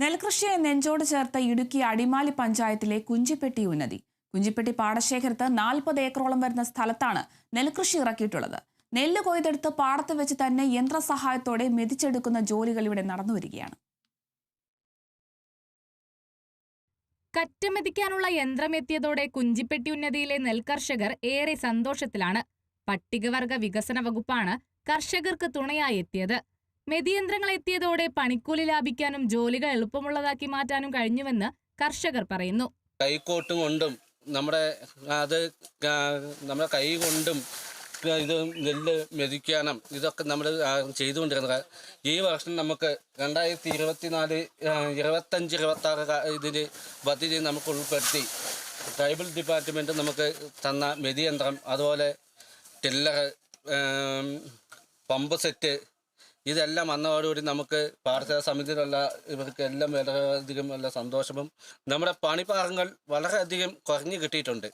നെൽകൃഷിയെ നെഞ്ചോട് ചേർത്ത ഇടുക്കി അടിമാലി പഞ്ചായത്തിലെ കുഞ്ചിപ്പെട്ടി ഉന്നതി. കുഞ്ചിപ്പെട്ടി പാടശേഖരത്ത് 40 ഏക്കറോളം വരുന്ന സ്ഥലത്താണ് നെൽകൃഷി ഇറക്കിയിട്ടുള്ളത്. നെല്ല് കൊയ്തെടുത്ത് പാടത്ത് വെച്ച് തന്നെ യന്ത്രസഹായത്തോടെ മെതിച്ചെടുക്കുന്ന ജോലികൾ ഇവിടെ നടന്നുവരികയാണ്. കറ്റമെതിക്കാനുള്ള യന്ത്രമെത്തിയതോടെ കുഞ്ചിപ്പെട്ടി ഉന്നതിയിലെ നെൽകർഷകർ ഏറെ സന്തോഷത്തിലാണ്. പട്ടികവർഗ വികസന വകുപ്പാണ് കർഷകർക്ക് തുണയായി എത്തിയത്. മെതിയന്ത്രങ്ങൾ എത്തിയതോടെ പണിക്കൂലി ലാഭിക്കാനും ജോലികൾ എളുപ്പമുള്ളതാക്കി മാറ്റാനും കഴിഞ്ഞുവെന്ന് കർഷകർ പറയുന്നു. കൈക്കോട്ടും കൊണ്ടും നമ്മുടെ കൈ കൊണ്ടും ഇത് നെല്ല് മെതിക്കാനും ഇതൊക്കെ നമ്മൾ ചെയ്തുകൊണ്ടിരുന്നത്. ഈ വർഷം നമുക്ക് 2024, 25, 26 ഇതിന് പദ്ധതി നമുക്ക് ഉൾപ്പെടുത്തി ട്രൈബൽ ഡിപ്പാർട്ട്മെൻറ്റ് നമുക്ക് തന്ന മെതിയന്ത്രം, അതുപോലെ ടില്ലർ, പമ്പ് സെറ്റ് ഇതെല്ലാം വന്നതോടുകൂടി നമുക്ക് പാടശേഖര സമിതിയിലുള്ള ഇവർക്കെല്ലാം വളരെയധികം നല്ല സന്തോഷവും നമ്മുടെ പണിഭാഗങ്ങൾ വളരെയധികം കുറഞ്ഞു കിട്ടിയിട്ടുണ്ട്.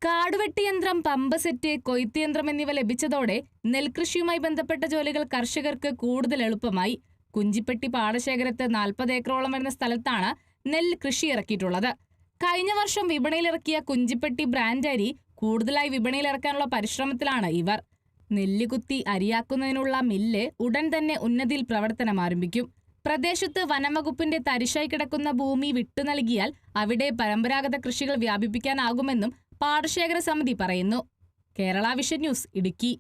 കാടുവെട്ടി യന്ത്രം, പമ്പ് സെറ്റ്, കൊയ്ത്ത് യന്ത്രം എന്നിവ ലഭിച്ചതോടെ നെൽകൃഷിയുമായി ബന്ധപ്പെട്ട ജോലികൾ കർഷകർക്ക് കൂടുതൽ എളുപ്പമായി. കുഞ്ചിപ്പെട്ടി പാടശേഖരത്ത് 40 ഏക്കറോളം വരുന്ന സ്ഥലത്താണ് നെല്ല് കൃഷി ഇറക്കിയിട്ടുള്ളത്. കഴിഞ്ഞ വർഷം വിപണിയിലിറക്കിയ കുഞ്ചിപ്പെട്ടി ബ്രാൻഡ് അരി കൂടുതലായി വിപണിയിലിറക്കാനുള്ള പരിശ്രമത്തിലാണ് ഇവർ. നെല്ല് കുത്തി അരിയാക്കുന്നതിനുള്ള മില്ല് ഉടൻ തന്നെ ഉന്നതിയിൽ പ്രവർത്തനം ആരംഭിക്കും. പ്രദേശത്ത് വനംവകുപ്പിന്റെ തരിശായി കിടക്കുന്ന ഭൂമി വിട്ടു നൽകിയാൽ അവിടെ പരമ്പരാഗത കൃഷികൾ വ്യാപിപ്പിക്കാനാകുമെന്നും പാടശേഖര സമിതി പറയുന്നു. Kerala vision news, Idukki.